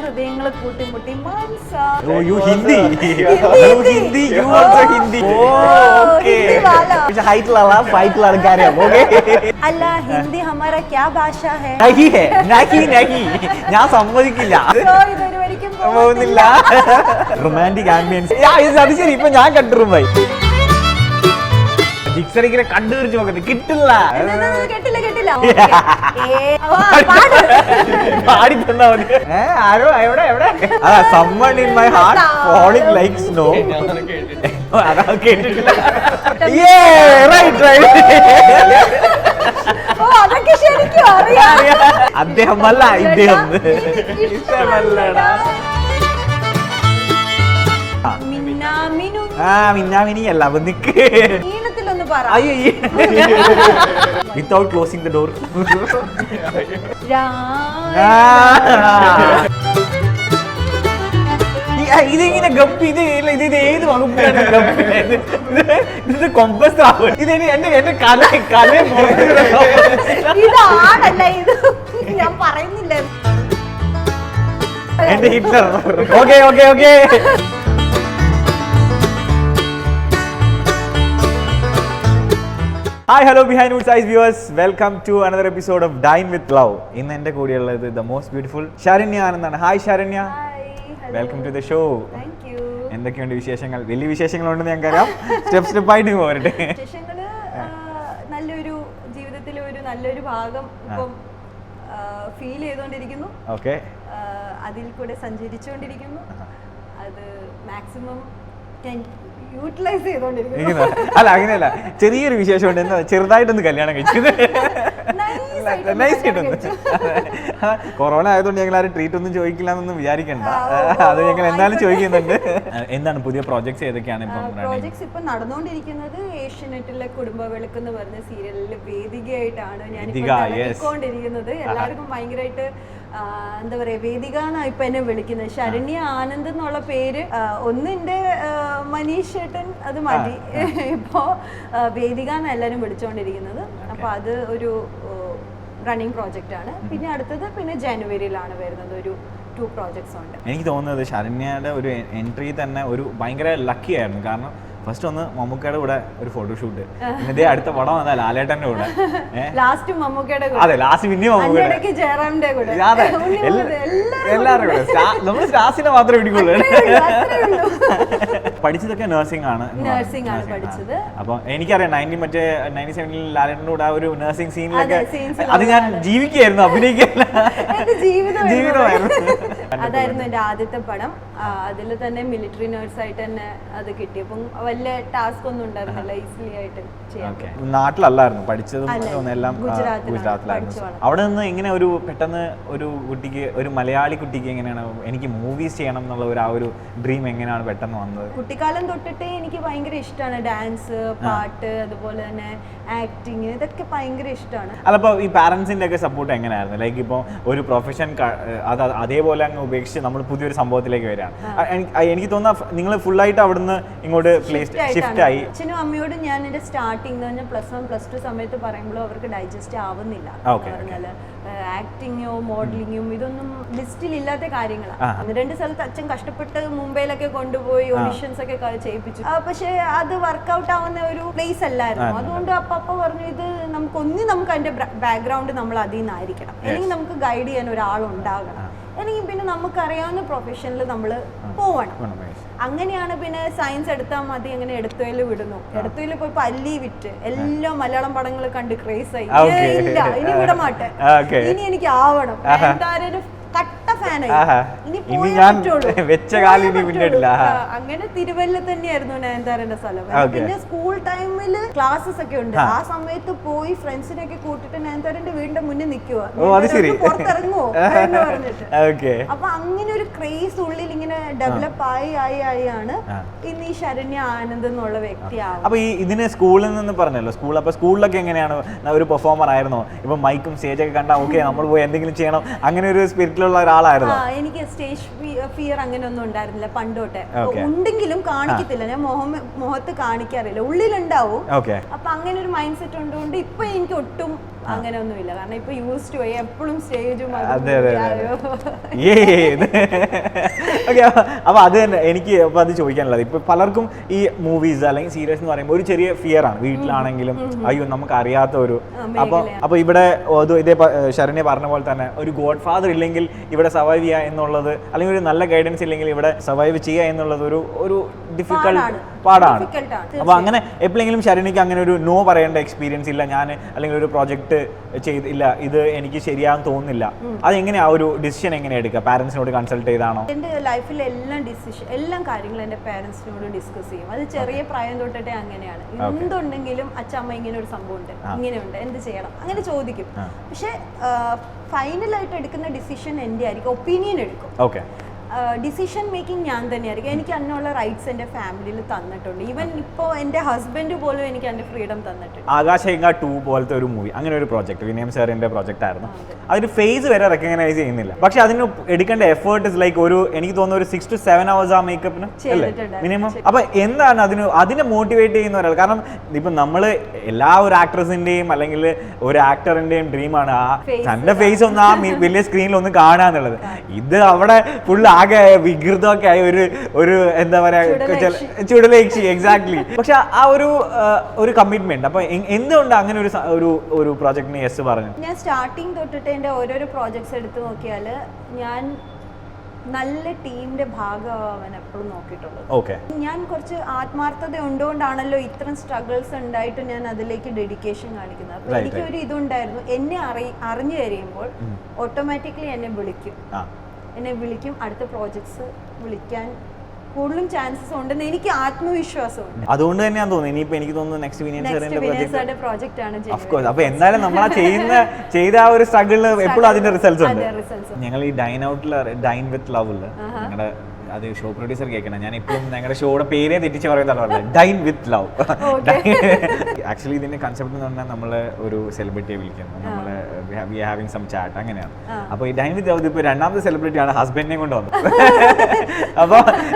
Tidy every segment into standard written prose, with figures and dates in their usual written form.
ഹൃദയങ്ങളെ കൂട്ടിമുട്ടി അല്ല ഹിന്ദി ഹമാര ക്യാ ഭാഷ ഹൈ ഞാൻ സമ്മതിക്കില്ല പോകുന്നില്ല റൊമാൻറ്റിക് ആംബിയൻസ് അത് ശരി ഇപ്പൊ ഞാൻ കണ്ടിരുമ്പായി ജിക്സറിങ്ങനെ കണ്ടുപിടിച്ച് നോക്കുന്നത് കിട്ടില്ല പാടി തന്നാ മതി ആരോ എവിടെ എവിടെ അതാ someone in my heart falling like snow അതാ കേട്ടിട്ടില്ല അദ്ദേഹം അല്ല ഇദ്ദേഹം മിന്നാമിനി അല്ല അപ്പൊ നിക്ക് വിത്തൗട്ട് ക്ലോസിംഗ് ദ ഡോർ ഇതിങ്ങനെ ഗപ്പി ഇത് ഏത് വകുപ്പിലാണ് ഗപ്പി ഇത് കൊമ്പസ് ആവും ഇത് എന്റെ കല ഞാൻ പറയുന്നില്ല എന്റെ Hitler okay okay okay hi hello Behindwoods ice viewers welcome to another episode of dine with love. ഇന്ന് എൻ്റെ കൂടെയുള്ളത് ദ മോസ്റ്റ് ബ്യൂട്ടിഫുൾ ശരണ്യ ആനന്ദാണ്. Hi Saranya, welcome to the show. എന്തൊക്കെയുണ്ട് വിശേഷങ്ങൾ? വലിയ വിശേഷങ്ങളുണ്ടെന്ന് ഞങ്ങൾക്കറിയാം. സ്റ്റെപ്പ് ആയിട്ട് പോരട്ടെ. വിശേഷങ്ങള് നല്ലൊരു ജീവിതത്തിലെ ഒരു നല്ലൊരു ഭാഗം ഇപ്പം ഫീൽ ചെയ്തുകൊണ്ടിരിക്കുന്നു. ഓക്കെ, അതിൽ കൂടെ സഞ്ചരിച്ചുകൊണ്ടിരിക്കുന്നു. അത് മാക്സിമം യൂട്ടിലൈസ് ചെയ്തോണ്ടിരിക്കുന്നു. അല്ല അങ്ങനെയല്ല, ചെറിയൊരു വിശേഷമുണ്ട്. എന്താ ചെറുതായിട്ടൊന്ന് കല്യാണം കഴിച്ചത്. കൊറോണ ആയതുകൊണ്ട് ഞങ്ങൾ ആരും ട്രീറ്റ് ഒന്നും ചോദിക്കില്ല എന്നൊന്നും വിചാരിക്കണ്ട. അത് ഞങ്ങൾ എന്തായാലും ചോദിക്കുന്നുണ്ട്. എന്താണ് പുതിയ പ്രോജക്ട്സ് ഏതൊക്കെയാണ് പ്രോജക്ട്സ് ഇപ്പൊ നടന്നുകൊണ്ടിരിക്കുന്നത്? ഏഷ്യനെറ്റിലെ കുടുംബ വിളക്ക് എന്ന് പറഞ്ഞ സീരിയലിലെ വേദികയായിട്ടാണ് ഞാൻ കൊണ്ടിരിക്കുന്നത്. എല്ലാവർക്കും ഭയങ്കരമായിട്ട് എന്താ പറയാ, വേദിക എന്നാണ് ഇപ്പൊ എന്നെ വിളിക്കുന്നത്. ശരണ്യ ആനന്ദ് എന്നുള്ള പേര് ഒന്നിന്റെ മനീഷ് ചേട്ടൻ അത് മതി. ഇപ്പോ വേദിക എന്ന് എല്ലാരും വിളിച്ചുകൊണ്ടിരിക്കുന്നത്. അപ്പൊ അത് ഒരു റണ്ണിങ് പ്രോജക്റ്റ് ആണ്. പിന്നെ അടുത്തത് പിന്നെ ജനുവരിയിലാണ് വരുന്നത്. ഒരു 2 പ്രോജക്ട്സ് ഉണ്ട്. എനിക്ക് തോന്നുന്നത് ശരണ്യയുടെ ഒരു എൻട്രി തന്നെ ഒരു ഭയങ്കര ലക്കി ആയിരുന്നു. കാരണം ഫസ്റ്റ് ഒന്ന് മമ്മൂക്കയുടെ കൂടെ ഒരു ഫോട്ടോഷൂട്ട്, പിന്നെ അടുത്ത പടം വന്നാ ലാലേട്ടന്റെ കൂടെ, ലാസ്റ്റ് മമ്മൂക്കയുടെ കൂടെ, അതെ ലാസ്റ്റ് പിന്നെ മമ്മൂക്കയുടെ, അതെ എല്ലാവരും കൂടെ. നമ്മൾ സ്റ്റാർസിനെ മാത്രമേ പിടിക്കുള്ളൂ. പഠിച്ചതൊക്കെ നഴ്സിംഗ് ആണ് പഠിച്ചത്. അപ്പൊ എനിക്കറിയാം 97 ലാലേട്ടന്റെ കൂടെ ഒരു നഴ്സിംഗ് സീനിലൊക്കെ അത് ഞാൻ ജീവിക്കുകയായിരുന്നു, അഭിനയിക്കല്ല, ജീവിതമായിരുന്നു. അതായിരുന്നു എന്റെ ആദ്യത്തെ പടം. അതിൽ തന്നെ മിലിറ്ററി നേഴ്സായിട്ട് തന്നെ അത് കിട്ടിയപ്പം വലിയ ടാസ്ക് ഒന്നും ഉണ്ടായിരുന്നില്ല, ഈസിലി ആയിട്ട് ചെയ്യാം. നാട്ടിലല്ലായിരുന്നു പഠിച്ചതും എല്ലാം, ഗുജറാത്തിലായിരുന്നു. അവിടെ നിന്ന് എങ്ങനെ ഒരു പെട്ടെന്ന് ഒരു കുട്ടിക്ക്, ഒരു മലയാളി കുട്ടിക്ക് എങ്ങനെയാണ് എനിക്ക് മൂവീസ് ചെയ്യണം എന്നുള്ള ആ ഒരു ഡ്രീം എങ്ങനെയാണ് പെട്ടെന്ന് വന്നത്? കുട്ടിക്കാലം തൊട്ടിട്ടേ എനിക്ക് ഭയങ്കര ഇഷ്ടമാണ് ഡാൻസ്, പാട്ട്, അതുപോലെ തന്നെ ആക്ടിങ്, ഇതൊക്കെ ഭയങ്കര ഇഷ്ടമാണ്. അല്ല, അപ്പോൾ ഈ പാരന്റ്സിന്റെ ഒക്കെ സപ്പോർട്ട് എങ്ങനെയായിരുന്നു? ലൈക്ക് ഇപ്പോൾ ഒരു പ്രൊഫഷൻ അതേപോലെ അങ്ങ് ഉപേക്ഷിച്ച് നമ്മൾ പുതിയൊരു സംഭവത്തിലേക്ക് വരികയാണ്. എനിക്ക് തോന്നുന്നു നിങ്ങൾ ഫുള്ളായിട്ട് അവിടുന്ന് ഇങ്ങോട്ട് ഷിഫ്റ്റ് ആയി. അച്ഛനും അമ്മയോടും ഞാൻ എൻ്റെ സ്റ്റാർട്ടിങ് +1 +2 സമയത്ത് പറയുമ്പോഴും അവർക്ക് ഡൈജസ്റ്റ് ആവുന്നില്ല. പറഞ്ഞാല് ആക്ടിങ്ങോ മോഡലിങ്ങും ഇതൊന്നും ലിസ്റ്റിൽ ഇല്ലാത്ത കാര്യങ്ങളാണ്. 2 സ്ഥലത്ത് അച്ഛൻ കഷ്ടപ്പെട്ട് മുംബൈയിലൊക്കെ കൊണ്ടുപോയി ഓഡിഷൻസ് ഒക്കെ ചെയ്യിപ്പിച്ചു. പക്ഷെ അത് വർക്ക്ഔട്ട് ആവുന്ന ഒരു പ്ലേസ് അല്ലായിരുന്നു. അതുകൊണ്ട് അപ്പ പറഞ്ഞു, ഇത് നമുക്ക് അതിന്റെ ബാക്ക്ഗ്രൗണ്ട് നമ്മൾ അതിൽ നിന്നായിരിക്കണം, അല്ലെങ്കിൽ നമുക്ക് ഗൈഡ് ചെയ്യാൻ ഒരാളുണ്ടാകണം, അല്ലെങ്കിൽ പിന്നെ നമുക്കറിയാവുന്ന പ്രൊഫഷനിൽ നമ്മൾ പോവണം. അങ്ങനെയാണ് പിന്നെ സയൻസ് എടുത്താൽ മതി, അങ്ങനെ എടുത്തോയിൽ വിടുന്നു. എടുത്തോയിൽ പോയി പല്ലി വിറ്റ് എല്ലാ മലയാളം പടങ്ങൾ കണ്ട് ക്രേസ് ആയി. ഇല്ല, ഇനി വിടമാട്ടെ, ഇനി എനിക്ക് ആവണം. കട്ട ഫാനായി. അങ്ങനെ തിരുവല്ല തന്നെയായിരുന്നു നയൻതാരന്റെ സ്ഥലം. പിന്നെ സ്കൂൾ ടൈമില് ക്ലാസ്സസ് ഒക്കെ ഉണ്ട്. ആ സമയത്ത് പോയി ഫ്രണ്ട്സിനൊക്കെ കൂട്ടിട്ട് നയൻതാരന്റെ വീടിന്റെ മുന്നിൽ നിൽക്കുക, പുറത്തിറങ്ങുമോ എന്ന് പറഞ്ഞിട്ട്. അപ്പൊ അങ്ങനെ ഒരു ക്രേസ് ഉള്ളിൽ ഇങ്ങനെ ഡെവലപ്പ് ആയാണ് ഇന്ന് ഈ ശരണ്യ ആനന്ദ് എന്നുള്ള വ്യക്തിയാവും. അപ്പൊ ഈ ഇതിന് സ്കൂളിൽ നിന്ന് പറഞ്ഞല്ലോ, സ്കൂളിലൊക്കെ എങ്ങനെയാണ് ഒരു പെർഫോമർ ആയിരുന്നോ? ഇപ്പൊ മൈക്കും സ്റ്റേജൊക്കെ കണ്ടാൽ ഓക്കെ നമ്മൾ പോയി എന്തെങ്കിലും ചെയ്യണം, അങ്ങനെ ഒരു സ്പിരിറ്റിലുള്ള ഒരാളായിരുന്നു? എനിക്ക് സ്റ്റേജ് ഫിയർ അങ്ങനെ ഒന്നും ഉണ്ടായിരുന്നില്ല പണ്ടോട്ടെ. ഉണ്ടെങ്കിലും കാണിക്കത്തില്ല, ഞാൻ മുഖത്ത് കാണിക്കാറില്ല, ഉള്ളിലുണ്ടാവും. അപ്പൊ അങ്ങനെ ഒരു മൈൻഡ് സെറ്റ് ഉണ്ടുകൊണ്ട് ഇപ്പൊ എനിക്ക് ഒട്ടും അങ്ങനെയൊന്നുമില്ല. കാരണം ഇപ്പൊ യൂസ് ടു എപ്പോഴും സ്റ്റേജും ഓക്കെ. അപ്പൊ അത് തന്നെ എനിക്ക് അപ്പൊ അത് ചോദിക്കാനുള്ളത്. ഇപ്പൊ പലർക്കും ഈ മൂവീസ് അല്ലെങ്കിൽ സീരീസ് എന്ന് പറയുമ്പോൾ ഒരു ചെറിയ ഫിയർ ആണ് വീട്ടിലാണെങ്കിലും. അയ്യോ നമുക്ക് അറിയാത്ത ഒരു അപ്പൊ ഇവിടെ ഇതേ ശരണ്യ പറഞ്ഞ പോലെ തന്നെ ഒരു ഗോഡ് ഫാദർ ഇല്ലെങ്കിൽ ഇവിടെ സർവൈവ് ചെയ്യുക എന്നുള്ളത്, അല്ലെങ്കിൽ ഒരു നല്ല ഗൈഡൻസ് ഇല്ലെങ്കിൽ ഇവിടെ സർവൈവ് ചെയ്യുക എന്നുള്ളത് ഒരു ഡിഫിക്കൽട്ട് പാടാണ്. അപ്പൊ അങ്ങനെ എപ്പോഴെങ്കിലും ശരണ്യക്ക് അങ്ങനെ ഒരു നോ പറയേണ്ട എക്സ്പീരിയൻസ് ഇല്ല, ഞാൻ അല്ലെങ്കിൽ ഒരു പ്രോജക്റ്റ് ചെയ്തില്ല, ഇത് എനിക്ക് ശരിയാണെന്ന് തോന്നുന്നില്ല, അതെങ്ങനെയാ ഒരു ഡിസിഷൻ എങ്ങനെ എടുക്കുക? പാരന്റ്സിനോട് കൺസൾട്ട് ചെയ്താണോ? എൻ്റെ ലൈഫിലെ എല്ലാ കാര്യങ്ങളും എൻ്റെ പാരന്റ്സിനോട് ഡിസ്കസ് ചെയ്യും. അത് ചെറിയ പ്രായം തൊട്ടിട്ടേ അങ്ങനെയാണ്. എന്തുണ്ടെങ്കിലും അച്ഛമ്മ ഇങ്ങനെ ഒരു സംഭവം ഉണ്ട്, ഇങ്ങനെയുണ്ട്, എന്ത് ചെയ്യണം, അങ്ങനെ ചോദിക്കും. പക്ഷെ ഫൈനലായിട്ട് എടുക്കുന്ന ഡിസിഷൻ എൻ്റെ ആയിരിക്കും, ഒപ്പീനിയൻ എടുക്കും. ഓക്കെ. ഡിസിഷൻ മേക്കിംഗ് ഞാൻ തന്നെയായിരിക്കും. എനിക്ക് അതിനുള്ള റൈറ്റ്സ് എൻ്റെ ഫാമിലിയിൽ തന്നിട്ടുണ്ട്. ഈവൻ ഇപ്പോൾ എൻ്റെ ഹസ്ബൻഡ് പോലും എനിക്ക് എൻ്റെ ഫ്രീഡം തന്നിട്ടുണ്ട്. ആകാശഗംഗ 2 പോലത്തെ ഒരു മൂവി, അങ്ങനെ ഒരു പ്രോജക്റ്റ് വിനയം സാറിന്റെ പ്രോജക്റ്റ് ആയിരുന്നു. അതിന് ഫേസ് വരെ റെക്കഗ്നൈസ് ചെയ്യുന്നില്ല. പക്ഷെ അതിന് എടുക്കേണ്ട എഫേർട്ട് ഇസ് ലൈക്ക് എനിക്ക് തോന്നുന്നു ഒരു 6 to 7 hours ആ മേക്കപ്പിന് മിനിമം. അപ്പൊ എന്താണ് അതിനെ മോട്ടിവേറ്റ് ചെയ്യുന്ന ഒരാൾ? കാരണം ഇപ്പൊ നമ്മള് എല്ലാ ഒരു ആക്ട്രസിന്റെയും അല്ലെങ്കിൽ ഒരു ആക്ടറിന്റെയും ഡ്രീമാണ് തന്റെ ഫേസ് ഒന്ന് ആ വലിയ സ്ക്രീനിൽ ഒന്ന് കാണാന്നുള്ളത്. ഇത് അവിടെ ഫുൾ ആകെ വികൃതമൊക്കെ ആയ ഒരു എന്താ പറയാ ചുടലേക്ഷി. എക്സാക്ട്ലി. പക്ഷെ ആ ഒരു കമ്മിറ്റ്മെന്റ്. അപ്പൊ എന്തുകൊണ്ട് അങ്ങനെ ഒരു പ്രോജക്റ്റിന് യെസ് പറഞ്ഞു? ഞാൻ സ്റ്റാർട്ടിങ് തൊട്ടിട്ട് എൻ്റെ ഓരോരോ പ്രോജക്ട്സ് എടുത്ത് നോക്കിയാൽ ഞാൻ നല്ല ടീമിന്റെ ഭാഗമാവാൻ എപ്പോഴും നോക്കിയിട്ടുള്ളത്. ഓക്കെ. ഞാൻ കുറച്ച് ആത്മാർത്ഥത ഉണ്ടുകൊണ്ടാണല്ലോ ഇത്രയും സ്ട്രഗിൾസ് ഉണ്ടായിട്ട് ഞാൻ അതിലേക്ക് ഡെഡിക്കേഷൻ കാണിക്കുന്നത്. അപ്പൊ എനിക്കൊരു ഇതുണ്ടായിരുന്നു, എന്നെ അറിഞ്ഞു കഴിയുമ്പോൾ ഓട്ടോമാറ്റിക്കലി എന്നെ വിളിക്കും, അടുത്ത പ്രോജക്ട്സ് വിളിക്കാൻ കൂടുതലും ചാൻസസ് ഉണ്ടെന്ന് എനിക്ക് ആത്മവിശ്വാസമുണ്ട്. അതുകൊണ്ട് തന്നെയാണ് തോന്നുന്നത് ഇനിയിപ്പോ എനിക്ക് തോന്നുന്നു നെക്സ്റ്റ് വിനയന്റെ പ്രോജക്റ്റ് ആണ്. Of course. അപ്പൊ എന്തായാലും നമ്മൾ ചെയ്ത ആ ഒരു സ്ട്രഗിളിൽ എപ്പോഴും അതിന്റെ റിസൾട്ട്സ് ഉണ്ട്. ഞങ്ങൾ ഈ ഡൈൻ വിത്ത് ലവ് ഞങ്ങളുടെ അത് ഷോ പ്രൊഡ്യൂസർ കേൾക്കണം. ഞാൻ ഇപ്പോഴും ഞങ്ങളുടെ ഷോയുടെ പേരേ തെറ്റിച്ച് പറയുന്നതാണ് ഡൈൻ വിത്ത് ലവ്. ആക്ച്വലി ഇതിന്റെ കൺസെപ്റ്റ് എന്ന് പറഞ്ഞാൽ നമ്മള് ഒരു സെലിബ്രിറ്റിയെ വിളിക്കുന്നു, നമ്മള് വി ഹാവിങ് സം ചാറ്റ്, അങ്ങനെയാണ്. അപ്പൊ ഈ ഡൈൻ വിത്ത് ലവ് ഇപ്പൊ രണ്ടാമത്തെ സെലിബ്രിറ്റി ആണ് ഹസ്ബൻഡിനെ കൊണ്ട് വന്നത്.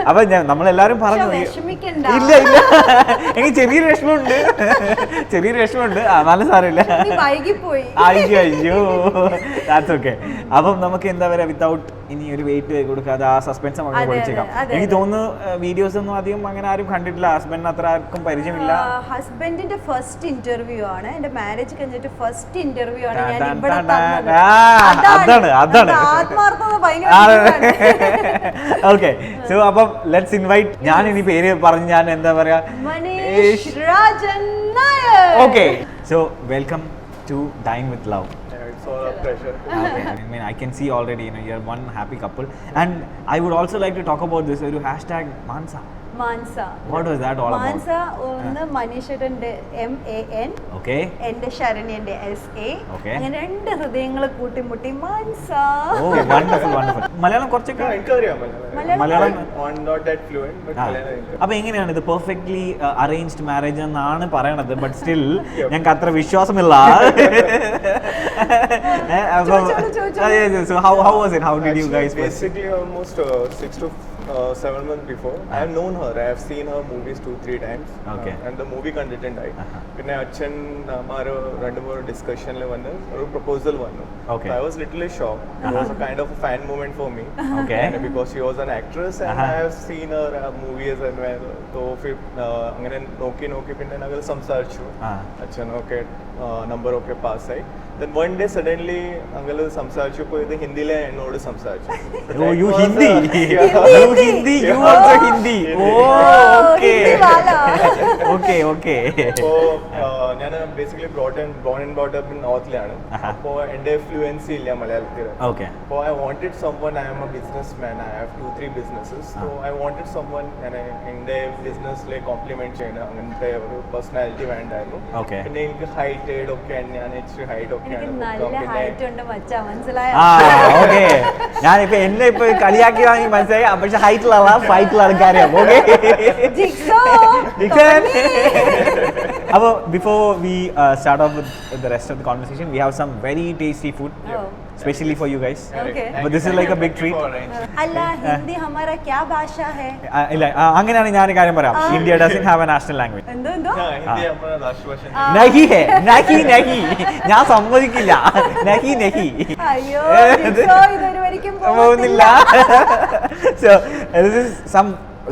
അപ്പൊ നമ്മളെല്ലാരും പറഞ്ഞു ഇല്ല എനിക്ക് ചെറിയൊരു വിഷമമുണ്ട്. നല്ല സാരമില്ല, അയ്യോ ദാറ്റ്സ് ഓക്കെ. അപ്പം നമുക്ക് എന്താ പറയാ, വിത്തൗട്ട് ഇനി ഒരു വെയിറ്റ് കൊടുക്കാതെ ആ സസ്പെൻസ് നമുക്ക് പൊളിച്ചേക്കാം. എനിക്ക് തോന്നുന്നു വീഡിയോസ് ഒന്നും അധികം അങ്ങനെ ആരും കണ്ടിട്ടില്ല, ഹസ്ബൻഡിന് അത്ര ആർക്കും പരിചയമില്ല. ഹസ്ബൻഡിന്റെ ഫസ്റ്റ് ഇന്റർവ്യൂ ആണ്, എന്റെ മാരേജ് കഴിഞ്ഞിട്ട് ഫസ്റ്റ് ഇന്റർവ്യൂ ആണ്. അതാണ് ഓക്കെ. സോ അപ്പം ലെറ്റ്സ് ഇൻവൈറ്റ്. ഞാൻ ഇനി പേര് പറഞ്ഞ് ഞാൻ എന്താ പറയാ, Manish Rajan Nair. Okay. So welcome to dine with love. It's all a pleasure. Okay. I mean, I can see already, you're one happy couple. And I would also like to talk about this. ഒരു hashtag Mansa. What was that all about? Mansa ഒന്ന് മനീഷന്റെ MAN, okay, എന്റെ ശരണ്യന്റെ SA, okay, അങ്ങനെ രണ്ട് ഹൃദയങ്ങൾ കൂട്ടിമുട്ടി Mansa. Oh, wonderful. Malayalam കുറച്ചൊക്കെ Malayalam not that fluent, but അപ്പൊ എങ്ങനെയാണ് ഇത് പെർഫെക്റ്റ്ലി അറേഞ്ച്ഡ് മാരേജ് എന്നാണ് പറയണത്, ബട്ട് സ്റ്റിൽ ഞങ്ങൾക്ക് അത്ര വിശ്വാസമില്ല. So how was it? How did you guys basically almost 6 to 7 months before I have known her. I have seen her movies 2-3 times. Okay. And the movie കണ്ടിട്ടുണ്ടായി. പിന്നെ അച്ഛൻ marrow രണ്ട് മൂന്ന് ഡിസ്കഷനിൽ വന്ന് ഒരു പ്രപ്പോസൽ വന്നു. Okay. So I was literally shocked. It was a kind of a fan moment for me. Okay. Because she was an actress and I have seen her movies and well. So അങ്ങനെ നോക്കി പിന്നെ ഞങ്ങൾ സംസാരിച്ചു. അച്ഛൻ ഒക്കെ number ഒക്കെ പാസ്സായി. Then one day suddenly uncle സംസാരിച്ചപ്പോൾ ഇത് ഹിന്ദിയിലെ എന്നോട് സംസാരിച്ചു. Oh, you Hindi. Hindi. You also Hindi. Okay. So ഞാൻ basically born and brought up in Northലാണ്. അപ്പോൾ എൻ്റെ ഫ്ലുവൻസി ഇല്ല മലയാളത്തിൽ. Okay. So I wanted someone. I am a businessman. I have 2-3 businesses. So I wanted someone എൻ്റെ ബിസിനസ്സിലെ complement ചെയ്യുന്ന അങ്ങനത്തെ ഒരു personality വേണ്ടായിരുന്നു. Okay. പിന്നെ എനിക്ക് ഹൈറ്റ് ഒക്കെ ഞാൻ ഇച്ചിരി ഹൈറ്റ് ഒക്കെയാണ്. നല്ല ഹൈറ്റ് ഉണ്ട് മച്ചാ, മനസ്സിലായോ? ഓക്കെ. ഞാനിപ്പോ എന്നെ ഇപ്പൊ കളിയാക്കി വാങ്ങി മനസ്സിലായി, പക്ഷെ ഹൈറ്റിലുള്ള ഫൈറ്റിലുള്ള കാര്യം. ഓക്കെ. അപ്പോൾ before we start off with the rest of the conversation, we have some very tasty food, especially for you guys. Okay. But this is like a big treat. അല്ല ഹിന്ദി ഹമാര ക്യാ ഭാഷ ഹൈ? ഇല്ല അങ്ങനെയാണ് ഞാൻ കാര്യം പറയാം. India doesn't have a national language. എന്തോ ഹിന്ദി നമ്മുടെ രാഷ്ട്രഭാഷ. നഹി ഹേ, നഹി ഞാൻ സമ്മതിക്കില്ല. നഹി അയ്യോ ഇതൊരു വരിക്കും പോകുന്നില്ല. So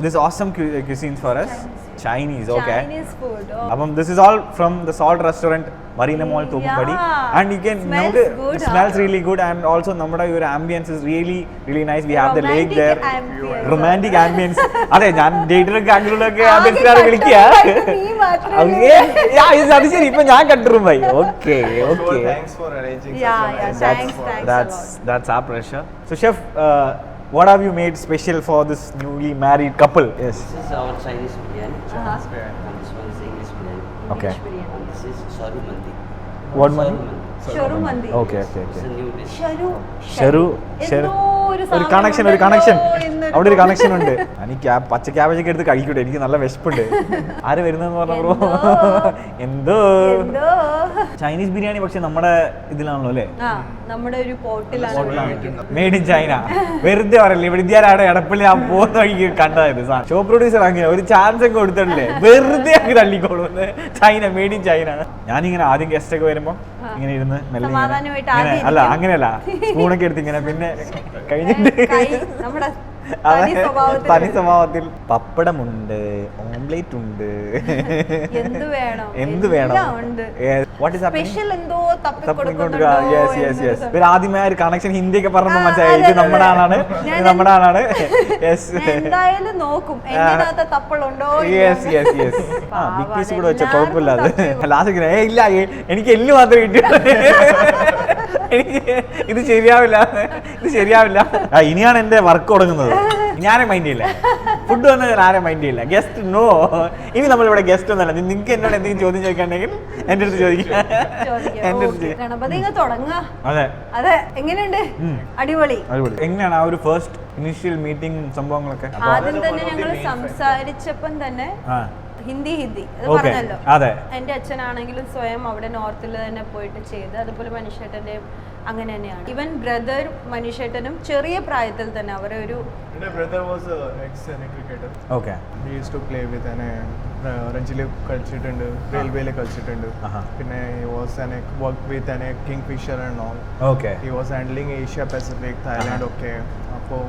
this is awesome cuisine for us. Chinese, okay. Chinese food. അപ്പം this is all from the Salt restaurant, Marina Mall, Thoppadi. Yeah. And you can Smells good, it smells really good, and also നമ്മുടെ ഒരു ambience is really nice. We have the lake there. Romantic ambience. അതെ ഞാൻ ഡേറ്റിലൊക്കെ ആംഗിളിലൊക്കെ ആംബിയൻസിലാണ് വിളിക്കുക. അത് ശരി ഇപ്പൊ ഞാൻ കണ്ടിരുമായി. Okay Thanks for arranging. that's our pressure. So chef, what have you made special for this newly married couple? Yes. This is our Chinese biryani. Chinese biryani. And this one is English biryani. Okay. And this is sharu mandi. What mandi? ഷൊറു മന്തി. Okay. It's a new dish. ഷെറു എന്തോ ഒരു connection അവിടെ ഒരു connection ഉണ്ട്. എനിക്ക് പച്ച ക്യാബേജ് ഒക്കെ എടുത്ത് കഴിക്കൂട്ടെ, എനിക്ക് നല്ല വിശപ്പുണ്ട്. ആര് വരുന്നെന്ന് പറഞ്ഞോ എന്തോ ചൈനീസ് ബിരിയാണി. പക്ഷെ നമ്മുടെ ഇതിലാണല്ലോ അല്ലേ, നമ്മുടെ ഒരു പോട്ടിലാണ് മെയ്ഡ് ഇൻ ചൈന. വെറുതെ പറയല്ലേ, ഇവിടെ ഇന്ത്യയിലാണ് എടപ്പള്ളി ഞാൻ പോകുന്ന വഴിക്ക് കണ്ടതായത്. ഷോ പ്രൊഡ്യൂസർ അങ്ങനെ ഒരു ചാൻസ് ഒക്കെ കൊടുത്തിട്ടില്ലേ, വെറുതെ അങ്ങ് തള്ളിക്കോളും. China, made in China. ഞാനിങ്ങനെ ആദ്യം ഗസ്റ്റ് ഒക്കെ വരുമ്പോ ഇങ്ങനെ ഇരുന്ന് മെല്ലെ ഇങ്ങനെ, അല്ല അങ്ങനെയല്ല, സ്പൂണൊക്കെ എടുത്ത് ഇങ്ങനെ, പിന്നെ കഴിഞ്ഞിട്ട് തനി സ്വഭാവത്തിൽ പപ്പടമുണ്ട്, ഓംലേറ്റ് ഉണ്ട്, എന്ത് വേണം. ആദ്യമേ ഒരു കണക്ഷൻ ഹിന്ദി ഒക്കെ പറഞ്ഞപ്പോ മനസ്സിലായി ഇത് നമ്മുടെ ആളാണ്, നമ്മുടെ ആളാണ്. ബിഗ് പീസ് കൂടെ വെച്ച കുഴപ്പമില്ല. അത് ലാസ്റ്റ് ഇല്ല എനിക്ക് എല്ല് മാത്രമേ കിട്ടിയുള്ളൂ, ഇത് ശരിയാവില്ല. ഇനിയാണ് എന്റെ വർക്ക് തുടങ്ങുന്നത്. ഞാനേ മൈൻഡ് ചെയ്യില്ല, ഫുഡ് വന്നത് ആരെ മൈൻഡ് ചെയ്യില്ല. ഗസ്റ്റ് നോ, ഇനി നമ്മളിവിടെ ഗസ്റ്റ് ഒന്നല്ല. നിങ്ങൾക്ക് എന്നോട് എന്തെങ്കിലും ചോദ്യം ചോദിക്കാണ്ടെങ്കിൽ എന്റെ അടുത്ത് ചോദിക്കാം. അതെ എങ്ങനെയുണ്ട്? അടിപൊളി. എങ്ങനെയാണ് ആ ഒരു ഫസ്റ്റ് ഇനീഷ്യൽ മീറ്റിംഗ് സംഭവങ്ങളൊക്കെ? ആദ്യം തന്നെ ഞങ്ങൾ സംസാരിച്ചപ്പം തന്നെ ഹിന്ദി അത് പറഞ്ഞല്ലോ. എന്റെ അച്ഛനാണെങ്കിലും സ്വയം അവിടെ നോർത്തിൽ തന്നെ പോയിട്ട് ചെയ്ത്, അതുപോലെ മനീഷേട്ടന്റെയും അങ്ങനെ തന്നെയാണ്. ഈവൻ ബ്രദർ മനീഷേട്ടനും ചെറിയ പ്രായത്തിൽ തന്നെ അവരെ ഒരു റഞ്ചില് കളിച്ചിട്ടുണ്ട്, റെയിൽവേയിൽ കളിച്ചിട്ടുണ്ട്. പിന്നെ Kingfisher and all. He was handling Asia Pacific, Thailand ഒക്കെ. അപ്പോൾ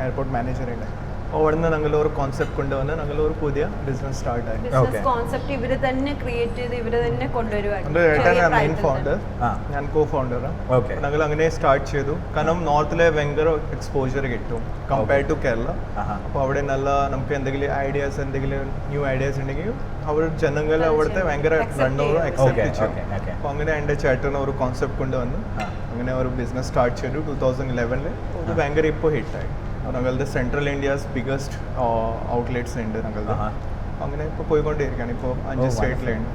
എയർപോർട്ട് മാനേജർ ഉണ്ട്. അവിടുന്ന് ഞങ്ങൾ ഒരു കോൺസെപ്റ്റ് കൊണ്ടുവന്ന് ഞങ്ങൾ ഒരു പുതിയ ബിസിനസ് സ്റ്റാർട്ട് ആയി. ബിസിനസ് കോൺസെപ്റ്റ് ഇവര് തന്നെ ക്രിയേറ്റ് ചെയ്ത് ഇവര് തന്നെ കൊണ്ടുവരുവായിരുന്നു. മെയിൻ ഫൗണ്ടർ, ഞാൻ കോ ഫൗണ്ടറാണ്. ഞങ്ങൾ അങ്ങനെ സ്റ്റാർട്ട് ചെയ്തു. കാരണം നോർത്തിലെ ഭയങ്കര എക്സ്പോജർ കിട്ടും കമ്പയർഡ് ടു കേരള. അപ്പോൾ അവിടെ നല്ല നമുക്ക് എന്തെങ്കിലും ഐഡിയാസ്, എന്തെങ്കിലും ന്യൂ ഐഡിയാസ് ഉണ്ടെങ്കിൽ അവർ ജനങ്ങൾ അവിടുത്തെ ഭയങ്കര രണ്ടോറും അക്സെപ്റ്റ് ചെയ്യും. അപ്പോൾ അങ്ങനെ എൻ്റെ ചേട്ടന് ഒരു കോൺസെപ്റ്റ് കൊണ്ടുവന്ന് അങ്ങനെ ഒരു ബിസിനസ് സ്റ്റാർട്ട് ചെയ്തു 2011. അത് ഭയങ്കര ഇപ്പോൾ ഹിറ്റായി. ഞങ്ങളുടെ സെൻട്രൽ ഇന്ത്യസ് ബിഗസ്റ്റ് ഔട്ട്ലെറ്റ്സ് ഉണ്ട് ഞങ്ങളുടെ. അങ്ങനെ ഇപ്പോൾ പോയിക്കൊണ്ടിരിക്കുകയാണ്. ഇപ്പോൾ 5 സ്റ്റേറ്റിലുണ്ട്.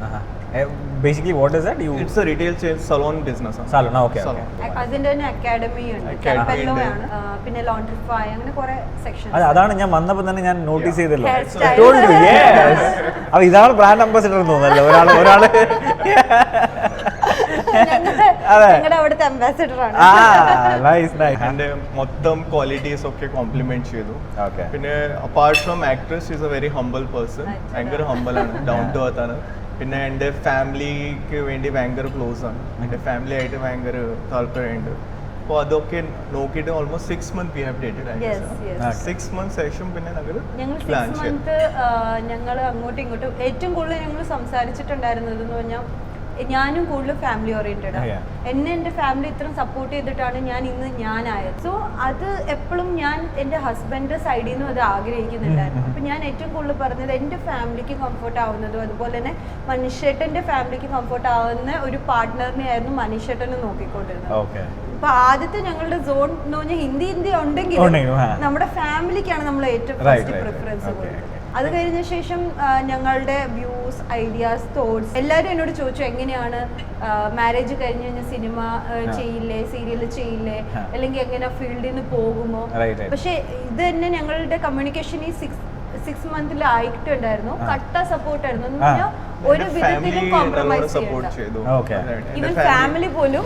Basically what is that? It's a retail chain salon business. Salon, okay. അതിന്റെ തന്നെ അക്കാഡമി ഉണ്ട്, പിന്നെ ലോണ്ട്രിഫൈ, അങ്ങനെ കുറെ സെക്ഷൻസ്. അതാണ് ഞാൻ വന്നപ്പോൾ തന്നെ ഞാൻ നോട്ടീസ് ചെയ്തല്ലോ. അപ്പൊ ഇതാണ് ബ്രാൻഡ് അംബാസിഡർ എന്ന് തോന്നുന്നല്ലോ ഒരാള്. അവിടുത്തെ അംബാസിഡർ ആണ്. എന്റെ മൊത്തം ക്വാളിറ്റീസ് ഒക്കെ കോംപ്ലിമെന്റ് ചെയ്തു. പിന്നെ apart from actress is A very humble person. ഭയങ്കര ഹംബിൾ ആണ്, ഡൗൺ ടു എർത്ത് ആണ്. പിന്നെ എൻ്റെ ഫാമിലിക്ക് വേണ്ടി ഭയങ്കര ക്ലോസ് ആണ്. എൻ്റെ ഫാമിലി ആയിട്ട് ഭയങ്കര താല്പര്യമുണ്ട്. അപ്പോൾ അതൊക്കെ നോക്കിയിട്ട് almost 6 months we have dated. 6 months ശേഷം പിന്നെ ഞങ്ങൾ പ്ലാൻ ചെയ്തു. ഞങ്ങൾ അങ്ങോട്ടും ഇങ്ങോട്ടും ഏറ്റവും കൂടുതൽ ഞങ്ങൾ സംസാരിച്ചിട്ടുണ്ടായിരുന്നത് എന്ന് പറഞ്ഞാൽ, ഞാനും കൂടുതൽ ഫാമിലി ഓറിയന്റഡ് ആണ്. എന്നെ എൻ്റെ ഫാമിലി ഇത്രയും സപ്പോർട്ട് ചെയ്തിട്ടാണ് ഞാൻ ഇന്ന് ഞാനായത്. സോ അത് എപ്പോഴും ഞാൻ എൻ്റെ ഹസ്ബൻഡിന്റെ സൈഡിൽ നിന്നും അത് ആഗ്രഹിക്കുന്നുണ്ടായിരുന്നു. അപ്പം ഞാൻ ഏറ്റവും കൂടുതൽ പറഞ്ഞത് എൻ്റെ ഫാമിലിക്ക് കംഫർട്ട് ആവുന്നതും അതുപോലെ തന്നെ മനീഷേട്ടൻ്റെ ഫാമിലിക്ക് കംഫർട്ട് ആവുന്ന ഒരു പാർട്ട്ണറിനെ ആയിരുന്നു മനീഷേട്ടനെ നോക്കിക്കൊണ്ടിരുന്നത്. അപ്പൊ ആദ്യത്തെ ഞങ്ങളുടെ സോൺ എന്ന് പറഞ്ഞാൽ ഹിന്ദി ഉണ്ടെങ്കിൽ നമ്മുടെ ഫാമിലിക്കാണ് നമ്മൾ ഏറ്റവും ഫസ്റ്റ് പ്രിഫറൻസ് കൊടുക്കുന്നത്. അത് കഴിഞ്ഞ ശേഷം ഞങ്ങളുടെ വ്യൂസ്, ഐഡിയാസ്, തോട്ട്സ് എല്ലാവരും എന്നോട് ചോദിച്ചു എങ്ങനെയാണ് മാരേജ് കഴിഞ്ഞ് കഴിഞ്ഞാൽ സിനിമ ചെയ്യില്ലേ, സീരിയൽ ചെയ്യില്ലേ, അല്ലെങ്കിൽ എങ്ങനെ ഫീൽഡിൽ നിന്ന് പോകുമോ. പക്ഷെ ഇത് തന്നെ ഞങ്ങളുടെ കമ്മ്യൂണിക്കേഷൻ ഈ 6 months ആയിട്ടുണ്ടായിരുന്നു. കട്ട സപ്പോർട്ടായിരുന്നു. എന്ന് പറഞ്ഞാൽ ഒരു വിധത്തിലും കോംപ്രമൈസ് സപ്പോർട്ട് ചെയ്തു. Okay. ഈവൻ ഫാമിലി പോലും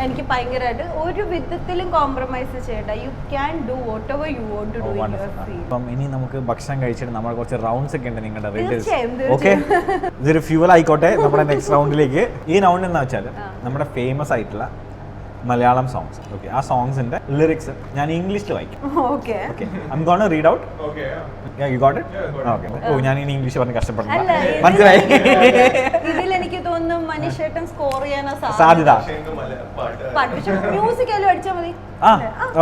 എനിക്ക് ഭയങ്കരമായിട്ട് ഒരു വിധത്തിലും കോംപ്രമൈസ് ചെയ്യണ്ട. You can do whatever you want to do in your field. അപ്പം ഇനി നമുക്ക് ഭക്ഷണം കഴിച്ചിട്ട് നമ്മൾ കുറച്ച് റൗണ്ട്സ് ഒക്കെ ഉണ്ട് നിങ്ങളുടെ തീർച്ചയായും, ഓക്കെ. ഇതൊരു ഫ്യൂവൽ ആയിക്കോട്ടെ നമ്മുടെ നെക്സ്റ്റ് റൗണ്ടിലേക്ക്. ഈ റൗണ്ട് എന്താ വെച്ചാൽ നമ്മുടെ ഫേമസ് ആയിട്ടുള്ള മലയാളം സോങ്സ്. ഓക്കെ, ആ സോങ്സിന്റെ ലിറിക്സ് ഞാൻ ഇംഗ്ലീഷിൽ വായിക്കും. Okay okay, I am gonna read out. Okay, yeah. You got it? Okay. ഓ, ഞാൻ ഇനി ഇംഗ്ലീഷ് പറഞ്ഞ് കഷ്ടപ്പെടുന്നു. അല്ല, മനസ്സിലായി. ഇതിൽ എനിക്ക് തോന്നുന്നു മനുഷ്യേട്ടൻ സ്കോർ ചെയ്യാനോ സാധ്യത. പക്ഷേ ഇത് പാട്ട് മ്യൂസിക് ആയാലും അടിച്ചാൽ മതി. ആ,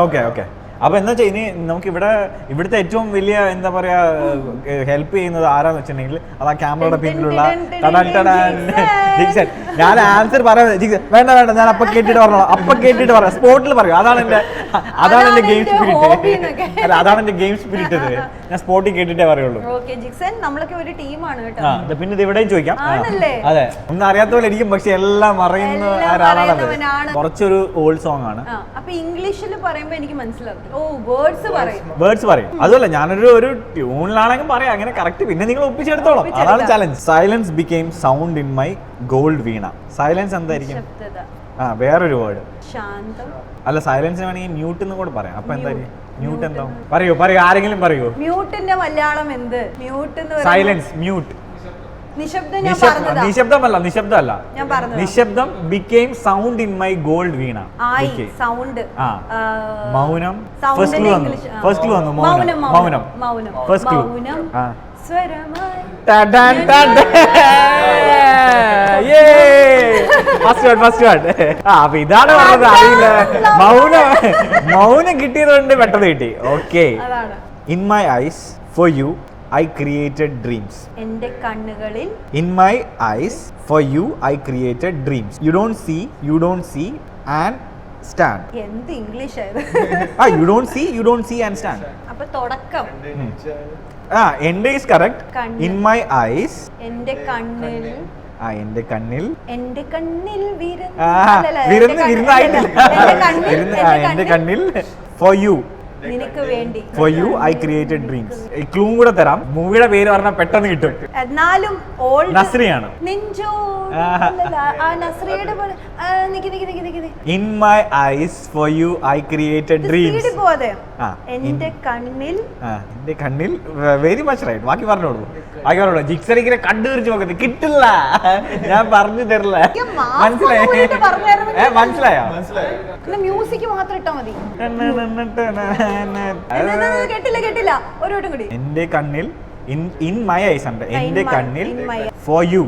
ഓക്കെ ഓക്കെ. അപ്പൊ എന്താ വെച്ചാൽ ഇനി നമുക്ക് ഇവിടുത്തെ ഏറ്റവും വലിയ എന്താ പറയാ ഹെൽപ്പ് ചെയ്യുന്നത് ആരാന്ന് വെച്ചിട്ടുണ്ടെങ്കിൽ അത് ആ ക്യാമറയുടെ പിന്നിലുള്ള ജിക്സൺ. ഞാൻ ആൻസർ പറയാം. വേണ്ട വേണ്ട, ഞാൻ അപ്പൊ കേട്ടിട്ട് പറഞ്ഞോളാം. അപ്പൊ കേട്ടിട്ട് പറയാം, സ്പോട്ടിൽ പറയും. അതാണ് എന്റെ ഗെയിം സ്പിരിറ്റ്. അല്ല, അതാണ് എന്റെ ഗെയിം സ്പിരിറ്റ്. ഞാൻ സ്പോട്ടിൽ കേട്ടിട്ടേ പറയുള്ളൂ. ഓക്കെ ജിക്സൺ, നമ്മളൊക്കെ ഒരു ടീമാണ് കേട്ടോ. ആ, പിന്നെ ഇത് ഇവിടെയും ചോദിക്കാം. ആണല്ലേ? അതെ, ഒന്നും അറിയാത്ത പോലെ ഇരിക്കും, പക്ഷെ എല്ലാം അറിയുന്ന ഒരാളാണത്. അറിയുന്നവനാണ്. കുറച്ചൊരു ഓൾഡ് സോങ് ആണ്. അപ്പൊ ഇംഗ്ലീഷിൽ പറയുമ്പോ എനിക്ക് മനസ്സിലാവും. ഓ, വേർഡ്സ് പറയും. വേർഡ്സ് പറയും. അതുമല്ല, ഞാനൊരു ട്യൂണിലാണെങ്കിൽ പറയാം അങ്ങനെ കറക്റ്റ്. പിന്നെ നിങ്ങൾ ഒപ്പിച്ചെടുത്തോളാം. അതാണ് challenge. Silence became sound in my gold Veena. Silence എന്തായിരിക്കും? ശബ്ദത. ആ, വേറൊരു വേർഡ്. ശാന്തം. അല്ല, സൈലൻസ് വേണമെങ്കിൽ മ്യൂട്ട് എന്ന് കൂടെ പറയാം. അപ്പൊ എന്തായിരിക്കും? മ്യൂട്ട് എന്താ? പറയൂ, ആരെങ്കിലും പറയൂ. മ്യൂട്ടിന്റെ മലയാളം എന്ത്? മ്യൂട്ട് എന്ന് സൈലൻസ്, മ്യൂട്ട്. നിശബ്ദം. ഞാൻ പറഞ്ഞതാ. നിശബ്ദമല്ല. ഞാൻ പറഞ്ഞതാ. നിശബ്ദം became sound in my gold വീണ. ആയി സൗണ്ട്. ആ, മൗനം. സൗണ്ട് ഫസ്റ്റ് ക്ലൂ വന്നു. മൗനം. First clue. മൗനം ആ, സ്വരമായി. First word. ആ, അപ്പൊ ഇതാണ് പറഞ്ഞത്. അറിയില്ല. മൗനം കിട്ടിയതുകൊണ്ട് പെട്ടെന്ന് കിട്ടി. ഓക്കെ. അതാണ്. In my eyes for you I created dreams. എന്റെ കണ്ണുകളിൽ. In my eyes for you I created dreams. You don't see and stand. എന്ത് ഇംഗ്ലീഷ് ആയത്? ആ, you don't see and stand. അപ്പൊ തുടക്കം. ആ, എന്റെ ഈസ് കറക്റ്റ്. കണ്ണ്. In my eyes. എന്റെ കണ്ണിൽ. ആ, എന്റെ കണ്ണിൽ. എന്റെ കണ്ണിൽ എന്റെ കണ്ണിൽ ഫോർ യു. നിനക്ക് വേണ്ടി. Four you I created dreams. Clue കൂടെ തരാം. മൂവിയുടെ പേര് പറഞ്ഞാൽ പെട്ടെന്ന് കിട്ടും. എന്നാലും ഓൾഡ് നസ്രിയാണ്. നെഞ്ചോ. ആ നസ്രിയുടെ പോലെ. In my eyes for you I created dreams. പോതെ. ആ, എന്റെ കണ്ണിൽ. എന്റെ കണ്ണിൽ. Very much right. ബാക്കി പറഞ്ഞോളൂ. ജിക്സർ ഇങ്ങനെ കണ്ടുപിടിച്ച് നോക്കുന്നത് കിട്ടില്ല. ഞാൻ പറഞ്ഞു തരില്ല. മനസ്സിലായോ? മ്യൂസിക് മാത്രം ഇട്ടാ മതി. കേട്ടില്ല. ഒരു വട്ടം കൂടി. എന്റെ കണ്ണിൽ. ഇൻ മൈ ഐസ് ഉണ്ട്. എന്റെ കണ്ണിൽ ഫോർ യു.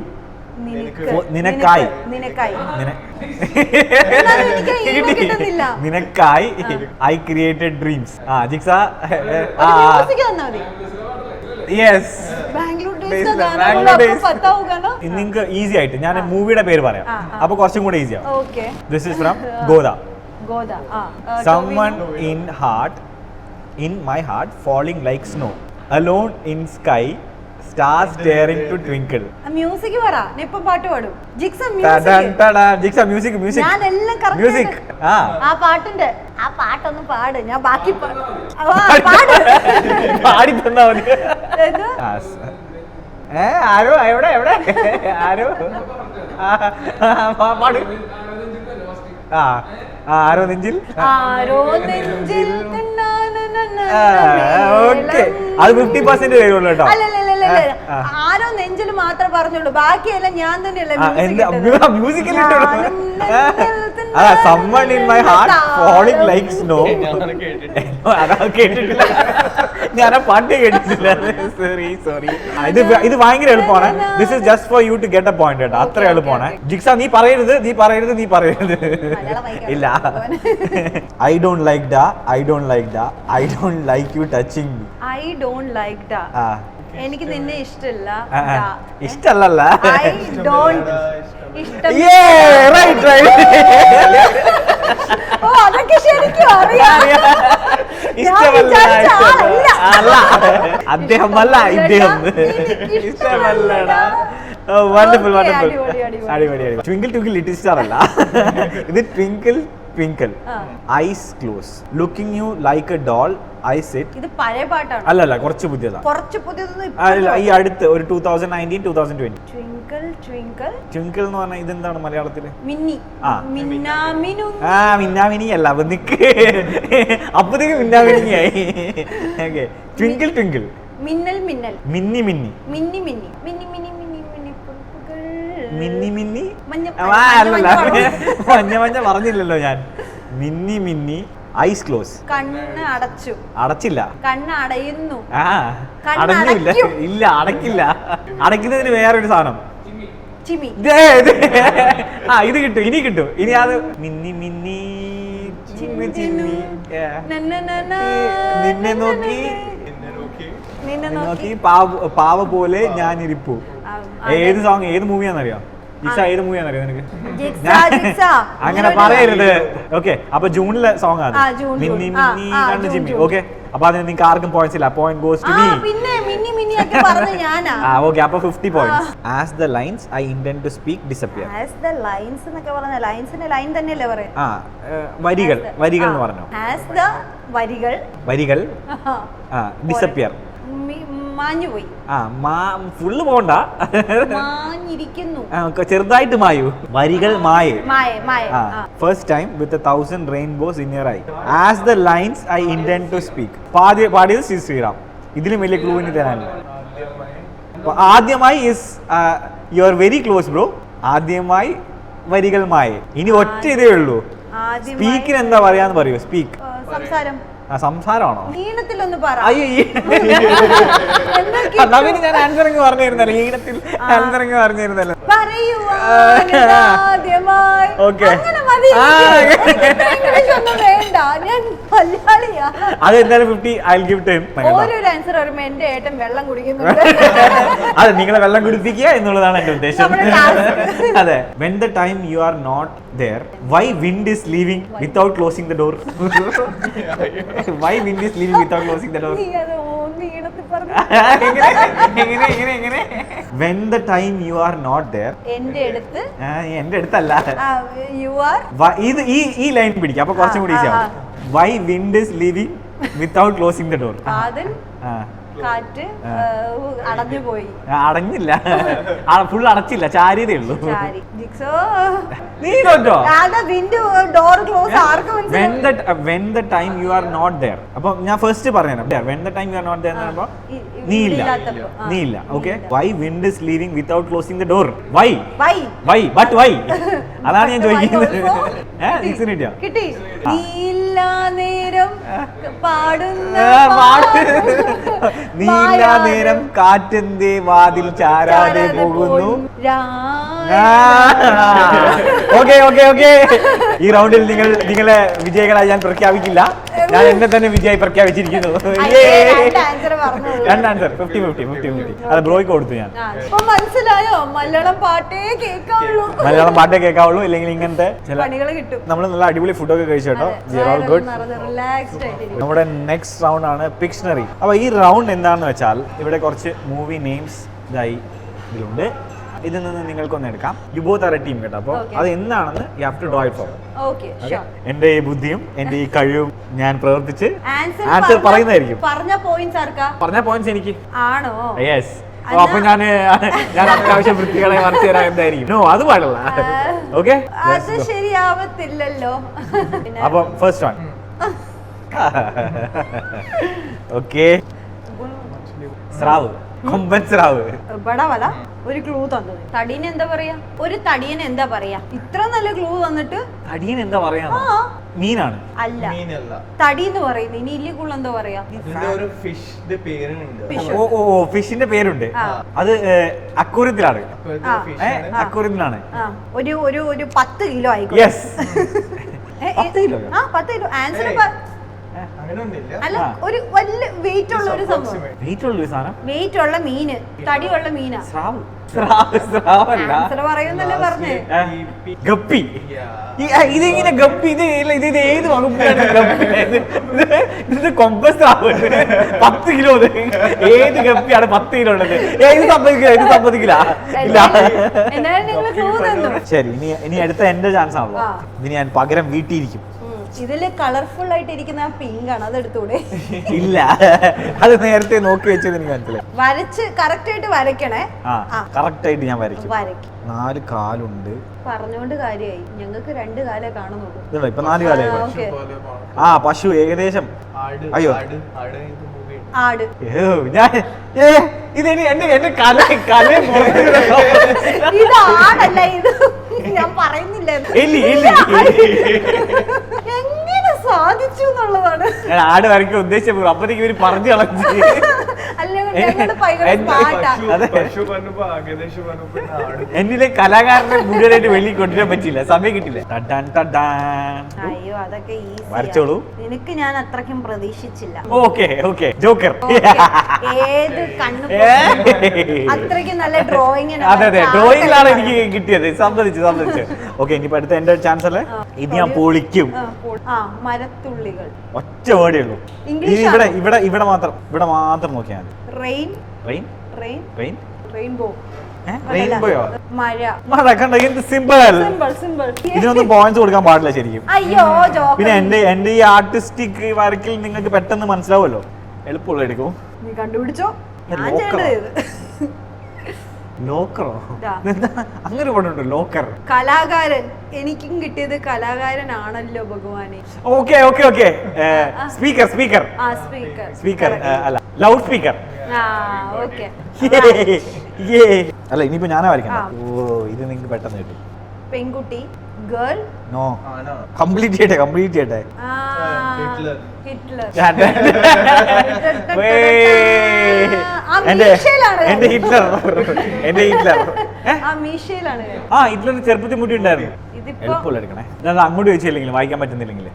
നിനക്കായി. നിനക്കായി ഐ ക്രിയേറ്റഡ് ഡ്രീംസ്. ആ, ജിക്സ. യെസ്. നിങ്ങൾക്ക് ഈസി ആയിട്ട് ഞാൻ മൂവിയുടെ പേര് പറയാം. അപ്പൊ കുറച്ചും കൂടെ ഈസിയാ. This is from Godha. Someone in my heart falling like snow, alone in sky, stars daring to twinkle. Music പറ. ഞാൻ ഇപ്പോ പാട്ട് പാടും. ജിക്സ മ്യൂസിക്. ഞാൻ എല്ലാം കറക്റ്റ്. മ്യൂസിക്. ആ പാട്ടിന്റെ ആ പാട്ടൊന്നും പാട്. ഞാൻ ബാക്കി പാട്. പാടി തന്നാ മതി. ആരോ എവിടെ ആരോ പാട്. ആരോ നെഞ്ചിൽ. ഓക്കെ, അത് 50% വരുള്ളൂ കേട്ടോ. ആരോ നെഞ്ചിൽ മാത്രമേ പറഞ്ഞുള്ളൂ. ബാക്കിയെല്ലാം ഞാൻ തന്നെയല്ലേ musical. someone in my heart falling like snow. അതാ കേട്ടിട്ടില്ല. ഞാൻ ആ പാട്ട് കേട്ടിട്ടില്ല. സോറി. ഇത് ഭയങ്കര എളുപ്പമാണ്. This is just for you to get a point കേട്ടോ. അത്ര എളുപ്പമാണ്. ജിക്സ, നീ പറയരുത്. ഇല്ല. I don't like you touching me. I don't like that. എനിക്ക് നിന്നെ ഇഷ്ടമില്ല. ഇഷ്ടല്ല. I don't ഇഷ്ടം. റൈറ്റ്. ഓ, അതൊക്കെ ശരിക്കും അറിയാം. ഇഷ്ടമല്ല. അദ്ദേഹമല്ല ഇദ്ദേഹം. ഇഷ്ടമല്ലടാ. വണ്ടർഫുൾ. അടിപൊളി. ട്വിങ്കിൾ ലിറ്റിൽ സ്റ്റാർ അല്ല. ഇത് twinkle twinkle eyes close looking you like a doll I sit. ഇത് പഴയ പാട്ടാണ്. അല്ലല്ല, കുറച്ച് പുതിയതാ. കുറച്ച് പുതിയതൊന്നും ഈ അടുത്ത് ഒരു 2019-2020. ട്വിങ്കിൾ ട്വിങ്കിൾ ട്വിങ്കിൾ എന്ന് പറഞ്ഞാൽ ഇതെന്താണ് മലയാളത്തില്? മിന്നി. ആ. മിന്നാമിനു. മിന്നാമിനി അല്ല, അപ്പൊ നിക്ക് അപ്പത്തേക്ക് മിന്നാമിനി ആയി. Okay, twinkle twinkle. മിന്നൽ മിന്നൽ. മിന്നി മിന്നി. മിന്നി മിന്നി. മിന്നി മിന്നി മിന്നി മിന്നി പുൽപ്പുകൾ. മിന്നി മിന്നി. മഞ്ഞ അല്ലല്ല, മഞ്ഞ മഞ്ഞ പറഞ്ഞില്ലല്ലോ ഞാൻ. മിന്നി മിന്നി ഐസ് ക്ലോസ്. കണ്ണ് അടച്ചു. അടച്ചില്ല. കണ്ണ് അടയുന്നു. അടഞ്ഞില്ല. ഇല്ല, അടക്കില്ല. അടയ്ക്കുന്നതിന് വേറൊരു സാധനം. ചിമി. ഇത് കിട്ടും, ഇനി കിട്ടും. ഇനി അത് മിന്നി മിന്നി ചിമ്മി ചിമ്മി നിന്നെ നോക്കി നോക്കി പാവ പോലെ ഞാൻ ഇരിപ്പു. ഏത് സോങ്, ഏത് മൂവിയാന്നറിയോ? ജിക്സ, ഏത് മൂവിയാന്നറിയോ നിനക്ക്? അങ്ങനെ പറയരുത്. ഓക്കെ, അപ്പൊ ജൂണിലെ സോങ് ആണ് മിന്നി മിന്നി കണ്ണു ചിമ്മി. ഓക്കെ, അപ്പൊ അതിന് നിങ്ങൾക്ക് ആർക്കും പോയിന്റ്സ് ഇല്ല. Point goes to me. Okay, അപ്പൊ 50 points. As the lines I intend to speak disappear. As the lines എന്നൊക്കെ പറഞ്ഞ ലൈൻസിന്റെ ലൈൻ തന്നെയല്ലേ പറയാ? വരികൾ, വരികൾ എന്ന് പറഞ്ഞു. ആസ് ദ വരികൾ, വരികൾ ഡിസപ്പിയർ. മാഞ്ഞുപോയി. ഫുള്ള് പോണ്ട, മാഞ്ഞിരിക്കുന്നു. ചെറുതായിട്ട് മായു. വരികൾ മായേ. മായ. First time with 1000 rainbows in your eye. As the lines I intend to speak. പാടിയത് ശ്രീറാം. ഇതിലും വലിയ ക്ലൂ ഇനി തരാനില്ല. ആദ്യമായി yes you are very close bro. ആദ്യമായി വരികൾ മായേ. ഇനി ഒറ്റ ഇതേ ഉള്ളൂ. സ്പീക്കിന് എന്താ പറയാന്ന് പറയൂ. സ്പീക്ക്. സംസാരം. സംസാരമാണോ? ഈണത്തിലൊന്ന് പറ. നവീന് ഞാൻ ആൻസറിങ് പറഞ്ഞിരുന്നല്ലോ. ഈണത്തിൽ ആൻസറിങ് പറഞ്ഞിരുന്നല്ലോ. അത് എന്തായാലും 50 I will give to him. ഓരോരു ആൻസർ പറയുമ്പോൾ എന്റെ ഏട്ടൻ വെള്ളം കുടിക്കുന്നുണ്ട്. അതെ, നിങ്ങളെ വെള്ളം കുടിപ്പിക്കുക എന്നുള്ളതാണ് എന്റെ ഉദ്ദേശം. അതെ. When the time you are not there, why wind is leaving without closing the door? Why wind is leaving without closing the door? എങ്ങനെ? When the time you are not there. എന്റെ അടുത്തല്ല. You are. ഈ line പിടിക്കാം, അപ്പൊ കുറച്ചും കൂടി ഈസിയാവും. Why wind is leaving without closing the door? കാറ്റ് അടഞ്ഞു പോയി. അടഞ്ഞില്ല, ഫുൾ അടച്ചില്ല, ചാരിയതേ ഉള്ളൂ. നീ തോറ്റോ? When the time you are not there. അപ്പൊ ഞാൻ ഫസ്റ്റ് പറഞ്ഞുതരാം. When the time you are not there എന്ന് പറയുമ്പോ നീ ഇല്ല. Okay. Why wind is leaving without closing the door? Why? But why? അതാണ് ഞാൻ ചോദിക്കുന്നത്. കിട്ടി. നീല നേരം കാറ്റെന്തേ വാതിൽ ചാരാതെ പോകുന്നു. ഓക്കെ. ഈ റൗണ്ടിൽ നിങ്ങളെ വിജയികളായി ഞാൻ പ്രഖ്യാപിക്കില്ല. ഞാൻ എന്നെ തന്നെ വിജയി പ്രഖ്യാപിച്ചിരിക്കുന്നു. രണ്ട് ആൻസർ 50-50. അത് ബ്രോയ്ക്ക് കൊടുത്തു ഞാൻ. മനസ്സിലായോ? മലയാളം പാട്ടേ കേൾക്കാവുള്ളൂ. ഇല്ലെങ്കിൽ ഇങ്ങനത്തെ ചില നമ്മൾ നല്ല അടിപൊളി ഫുഡൊക്കെ കഴിച്ചു കേട്ടോ. ഗുഡ്. നമ്മുടെ നെക്സ്റ്റ് റൗണ്ട് ആണ് പിക്ഷണറി. അപ്പൊ ഈ റൗണ്ട് എന്താണെന്ന് വെച്ചാൽ ഇവിടെ കുറച്ച് മൂവി നെയിംസ് ഇതായി ഇതിലുണ്ട്. ഇതിൽ നിന്ന് നിങ്ങൾക്കൊന്ന് എടുക്കാം. You both are a team കേട്ടോ. അപ്പോൾ അത് എന്താണെന്ന് you have to draw it for. എന്റെ ഈ ബുദ്ധിയും എന്റെ ഈ കഴിവും ഞാൻ പ്രവർത്തിച്ച് ആൻസർ പറയുന്നതായിരിക്കും. പറഞ്ഞ പോയിന്റ്സ് എനിക്ക് ആണോ? യെസ്. അപ്പൊ ഞാൻ അത്യാവശ്യം വൃത്തികളെ വരച്ചു തരാൻ എന്തായിരിക്കും. നോ, അത് പാടില്ല. ഓക്കെ, ശരിയാവത്തില്ലല്ലോ. അപ്പൊ ഫസ്റ്റ് വൺ. ഓക്കെ, സ്രാവ്. കൊമ്പൻ സ്രാവ്. ഒരു ക്ലൂ തന്നത്. തടീനെ എന്താ പറയാ? ഒരു തടിയനെ എന്താ പറയാ? ഇത്ര നല്ല ക്ലൂ തന്നിട്ട് തടിയൻ എന്താ പറയാ? മീനാണ്. അല്ല, തടി എന്ന് പറയുന്നത്. ഇനി ഇല്ലിക്കുള്ള എന്താ പറയാ? ഫിഷിന്റെ പേരുണ്ട്. അത് അക്കൂരത്തിലാണ്. അക്കൂരത്തിലാണ്. ഒരു 10 കിലോ ആയിക്കോട്ടെ. യെസ്. 10 കിലോ. 10 കിലോ. ആൻസർ അങ്ങനെയൊന്നുമില്ല. അല്ല ഒരു വലിയ വെയിറ്റ് ഉള്ള ഒരു സംഭവം, വെയിറ്റ് ഉള്ളൊരു സാധനം. വെയിറ്റ് ഉള്ള മീന്, തടിയുള്ള മീനാ. സ്രാവല്ല, ആൻസർ പറയുന്നല്ലേ പറഞ്ഞേ. ഗപ്പി. ഇതിങ്ങനെ ഗപ്പി, ഇത് ഏത് വകുപ്പിലാണ് ഗപ്പി? ഇത് കൊമ്പസ് സ്രാവ് 10 കിലോ. ഏത് ഗപ്പിയാണ് 10 കിലോ ഉള്ളത്? ഇത് സമ്മതിക്കില്ല. എന്നാലും നിങ്ങൾ ക്ലൂ തന്നു. ശരി, ഇനി അടുത്ത എന്റെ ചാൻസ് ആണല്ലോ. ഇനി ഞാൻ പകരം വീട്ടിയിരിക്കും. ഇതില് കളർഫുൾ ആയിട്ട് ഇരിക്കുന്ന പിങ്ക് ആണ്, അതെടുത്തൂടെ? ഇല്ല, അത് നേരത്തെ നോക്കി വെച്ചത് എനിക്ക് മനസ്സിലായി. വരച്ച് കറക്റ്റ് ആയിട്ട് വരയ്ക്കണേ. കറക്റ്റ് ആയിട്ട് ഞാൻ വരയ്ക്കും. 4 കാലുണ്ട്. പറഞ്ഞോണ്ട് കാര്യമായി, ഞങ്ങൾക്ക് 2 കാലേ കാണുന്നുള്ളൂ. ഇപ്പൊ 4 കാലായി. ഓക്കെ. പശു ഏകദേശം. അയ്യോ, ആട്. ഇതെനി എന്റെ കല ഇത് ആടല്ല, ഇത് ഞാൻ പറയുന്നില്ല. എങ്ങനെ സാധിച്ചു എന്നുള്ളതാണ്. ഞാൻ ആട് വരയ്ക്കാൻ ഉദ്ദേശിച്ചപ്പോൾ അപ്പത്തേക്ക് ഇവര് പറഞ്ഞു കളഞ്ഞു. എന്നിലെ കലാകാരനെ മുഴുവനായിട്ട് വെളിയിൽ കൊണ്ടുവരാൻ പറ്റില്ല, സമയം കിട്ടില്ല. അയ്യോ, അതൊക്കെ വരച്ചോളൂ. നിനക്ക് ഞാൻ അത്രയ്ക്കും പ്രതീക്ഷിച്ചില്ല. Okay Joker. ഏത് കണ്ണു അത്രയ്ക്കും നല്ല ഡ്രോയിങ്. അതെ, ഡ്രോയിങ്ങിലാണ് എനിക്ക് കിട്ടിയത്. സമ്മതിച്ചു. ഓക്കെ, ഇനിയിപ്പോ അടുത്ത എന്റെ ചാൻസ് അല്ലേ? ഇത് ഞാൻ പൊളിക്കും. മരത്തുള്ളികൾ. ഒറ്റ വേർഡേ ഉള്ളൂ. ഇവിടെ മാത്രം നോക്കിയാൽ റെയിൻബോ. റെയിൻബോയോ? മഴ. കണ്ട, എന്ത് സിമ്പിൾ. ഇതിനൊന്നും പോയിന്റ്സ് കൊടുക്കാൻ പാടില്ല ശരിക്കും. അയ്യോ, പിന്നെ എന്റെ ഈ ആർട്ടിസ്റ്റിക് വരക്കിൽ നിങ്ങൾക്ക് പെട്ടെന്ന് മനസ്സിലാവുമല്ലോ. എളുപ്പമുള്ള എടുക്കും. നീ കണ്ടുപിടിച്ചോ. ലോക്കറോ? അങ്ങനെ പറഞ്ഞിട്ടോ, ലോക്കർ. കലാകാരൻ. എനിക്കും കിട്ടിയത് കലാകാരനാണല്ലോ ഭഗവാനെ. ഓക്കെ. സ്പീക്കർ അല്ല, ലൗഡ് സ്പീക്കർ. അല്ല, ഇനിയിപ്പോ ഞാനാ വരയ്ക്കണം. ഓ, ഇത് നിങ്ങൾക്ക് പെട്ടെന്ന് കിട്ടും. പെൺകുട്ടി. ഗേൾ. നോ, കംപ്ലീറ്റ് ചെയ്യട്ടെ. ഹിറ്റ്ലർ. എന്റെ ഹിറ്റ്ലർ. ഹിറ്റ്ലർ ചെറുപ്പത്തിൽ മുടി ഉണ്ടായിരുന്നു. എളുപ്പമുള്ള എടുക്കണേ. ഞാൻ അങ്ങോട്ട് ചോദിച്ചില്ലെങ്കിലും വായിക്കാൻ പറ്റുന്നില്ലെങ്കിൽ.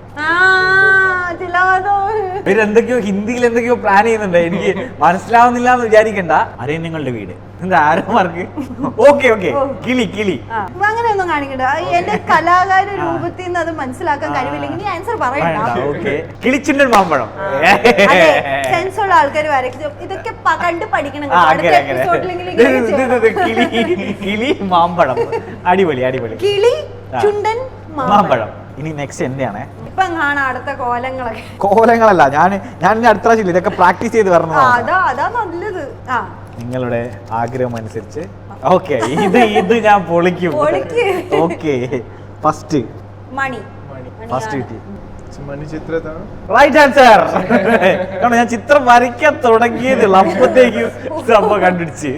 ഇവരെന്തൊക്കെയോ ഹിന്ദിയിൽ എന്തൊക്കെയോ പ്ലാൻ ചെയ്യുന്നുണ്ട്. എനിക്ക് മനസ്സിലാവുന്നില്ല എന്ന് വിചാരിക്കണ്ട. അരണ്യങ്ങളുടെ വീട്. ആരോമാർക്ക്. ഓക്കെ. കിളി. അങ്ങനെയൊന്നും കാണിക്കണ്ട. എന്റെ കലാകാര രൂപത്തിൽ നിന്ന് അത് മനസ്സിലാക്കാൻ കഴിവില്ലെങ്കിൽ നീ ആൻസർ പറയണ്ട. കിളിച്ചുണ്ടൻ മാമ്പഴം. സെൻസുള്ള ആൾക്കാർ വരയ്ക്കും. ഇതൊക്കെ കണ്ട് പഠിക്കണം. കിളി, മാമ്പഴം. അടിപൊളി. കിളി, ചുണ്ടൻ, മാമ്പഴം. ഇനി നെക്സ്റ്റ് എന്റെയാണേ. ഇപ്പൊ കാണാം അടുത്ത കോലങ്ങളല്ല. ഞാൻ അടുത്ത പ്രാവശ്യം ഇതൊക്കെ പ്രാക്ടീസ് ചെയ്ത് വരണം. അതാ നല്ലത്. നിങ്ങളുടെ ആഗ്രഹം അനുസരിച്ച്. ഓക്കെ, ഇത് ഞാൻ പൊളിക്കും. Okay, first money. കിട്ടി. Right answer. കാരണം ഞാൻ ചിത്രം വരയ്ക്കാൻ തുടങ്ങിയതില്ല, അപ്പത്തേക്ക് സംഭവം കണ്ടുപിടിച്ച്.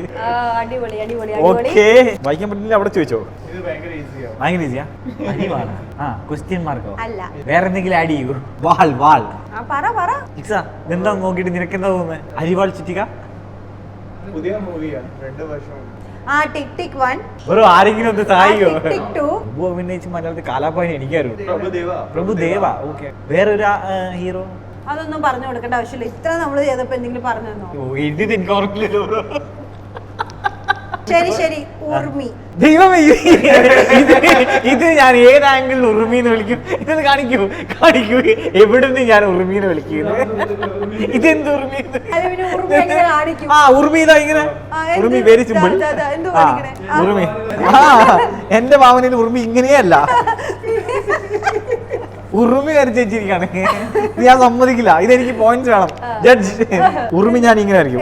ഓക്കെ, വായിക്കാൻ പറ്റില്ല. അവിടെ ചോദിച്ചോ. ഭയങ്കര ഈസിയാ. അരിവാള. Question Marco? വേറെ എന്തെങ്കിലും ആഡ് ചെയ്യൂ. വാൾ. എന്താ നോക്കിട്ട് നിനക്ക് എന്താ തോന്നുന്നത്? അരിവാൾ ചുറ്റിക പുതിയ മൂവിയാണ്, 2 വർഷം. ഒരു ആരെങ്കിലും ഒന്ന് സഹായിക്കോ? അഭിനയിച്ച് മലയാളത്തിൽ കാലാപാനി എനിക്കറിയാം. പ്രഭുദേവ. ഓക്കെ, വേറൊരു ഹീറോ? അതൊന്നും പറഞ്ഞു കൊടുക്കേണ്ട ആവശ്യമില്ല. ഇത്ര നമ്മള് ചെയ്തപ്പോ എന്തെങ്കിലും പറഞ്ഞു തന്നോ? എനിക്ക് ഓർക്കില്ലല്ലോ. ശരി, ഉർമി. ദൈവമേ, ഇത് ഞാൻ ഏത് ആംഗിളിൽ ഉറുമീന്ന് വിളിക്കും? ഇതൊന്ന് കാണിക്കൂ. എവിടുന്ന് ഞാൻ ഉറുമീന്ന് വിളിക്കുന്നത്? ഇതെന്ത് ഉറുമി? ഉറുമി ഇതാ ഇങ്ങനെ. ഉറുമി വെരി സിമ്പിൾ. ഉറുമി. എന്റെ ഭാവനയിൽ ഉറുമി ഇങ്ങനെയല്ല. ഉറുമി വരച്ച് വെച്ചിരിക്കാണ്. ഞാൻ സമ്മതിക്കില്ല. ഇതെനിക്ക് പോയിന്റ്സ് വേണം. ജഡ്ജ്. ഉറുമി ഞാൻ ഇങ്ങനെ ആയിരിക്കും,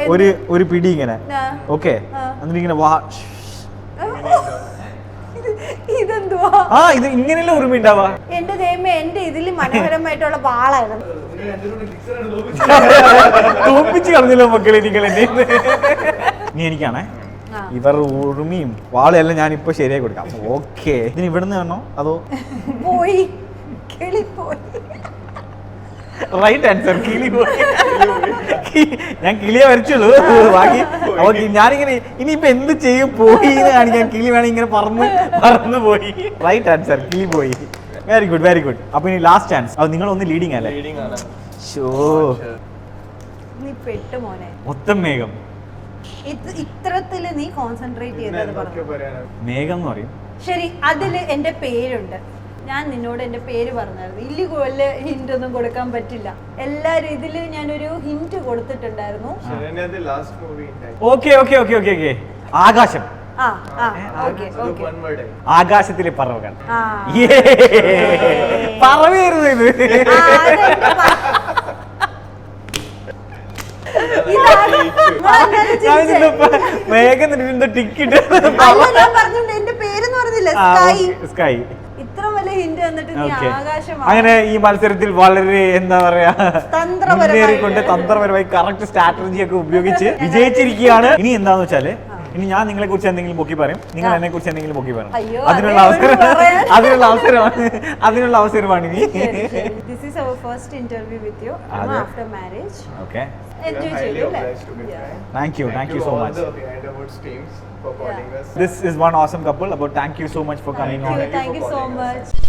ഒരു പിടി ഇങ്ങനെ. ഓക്കെ, എന്നിട്ട് ഇങ്ങനെ ഇത് ഇങ്ങനെയല്ല ഉറുമി ഉണ്ടാവാ. എന്റെ ദൈവമേ, എന്റെ ഇതിൽ മനോഹരമായിട്ടുള്ള വാളായിരുന്നു. തോപ്പിച്ച് കളഞ്ഞല്ലോ മക്കളെ നിങ്ങൾ എന്നെ. നീ എനിക്കാണേ. ഇവർ ഉറുമിയും വാളും എല്ലാം ഞാൻ ഇപ്പൊ ശരിയായി കൊടുക്കാം. ഓക്കെ, ഇതിന് ഇവിടുന്ന് കാണണോ അതോ? പോയി. റൈറ്റ് ആൻസർ, കിളി പോയി. ഞാൻ കിളിയെ വരച്ചുള്ളൂ. ബാക്കി ഓക്കെ, ഞാനിങ്ങനെ ഇനിയിപ്പോ എന്ത് ചെയ്യും? പോയി എന്ന് കാണിക്കാൻ. കിളി വേണം ഇങ്ങനെ പറന്ന് പോയി. റൈറ്റ് ആൻസർ, കിളി പോയി. Very good very good. അപ്പൊ ഇനി ലാസ്റ്റ് ചാൻസ്. അത് നിങ്ങൾ ഒന്ന് ലീഡിങ് അല്ലേ? ലീഡിങ് ആണ്. ഷോ നീ പെട്ടു മോനെ. മൊത്തം മേഘം. ഇത്രത്തില് നീ കോൺസെൻട്രേറ്റ് ചെയ്തത് എന്തൊക്കെ പറഞ്ഞു. പറയാനാണ്? മേഘം എന്ന് പറയും. ശരി, അതില് എന്റെ പേരുണ്ട്. ഞാൻ നിന്നോട് എന്റെ പേര് പറഞ്ഞായിരുന്നു. ഇല്ലിഗോല് ഹിന്റ് ഒന്നും കൊടുക്കാൻ പറ്റില്ല. എല്ലാ രീതിയിലും ഞാനൊരു ഹിന്റ് കൊടുത്തിട്ടുണ്ടായിരുന്നു. ശരണ്യയുടെ ലാസ്റ്റ് മൂവി ഉണ്ടായി. Okay okay okay okay okay. ആകാശം. ആ ആ ഓക്കെ അത് ഓക്കെ. one word ആയി. ആകാശത്തിലെ പറവകൾ. ആ പറവായിരുന്നു ഇത്. ആ, അതെന്റെ ഇതാണ്. നിങ്ങളെന്തായാലും ചിരിച്ചേ. മേഘം എന്തോ ടിക്കറ്റ്. അല്ല, ഞാൻ പറഞ്ഞിട്ടുണ്ട് എന്റെ പേരെന്ന് പറഞ്ഞില്ല, സ്കൈ. സ്കൈ. ഇത്ര വലിയ ഹിന്റ് തന്നിട്ട് നീ Okay. ആകാശം അങ്ങനെ ഈ മത്സരത്തിൽ വളരെ എന്താ പറയാ തന്ത്രപരമായി മുന്നേറിക്കൊണ്ട് തന്ത്രപരമായി കറക്റ്റ് സ്ട്രാറ്റജി ഒക്കെ ഉപയോഗിച്ച് വിജയിച്ചിരിക്കുകയാണ്. ഇനി എന്താന്ന് വെച്ചാല് ഇനി ഞാൻ നിങ്ങളെ കുറിച്ച് എന്തെങ്കിലും പൊക്കി പറയും, നിങ്ങൾ എന്നെ കുറിച്ച് എന്തെങ്കിലും പൊക്കി പറയും. അയ്യോ, അതിനുള്ള അതേ ഉള്ളൂ പറയാൻ. അതിനുള്ള അവസരമാണ് ഇനി. This is our first interview with you അതെ. after marriage. Okay, Enjoy Highly ചെയ്തു അല്ലേ? obliged to be Yeah. frank. Thank you so all much. the Behind the Woods teams for calling us. This is one awesome couple. About thank you so much for coming on. Thank you for so calling us. much.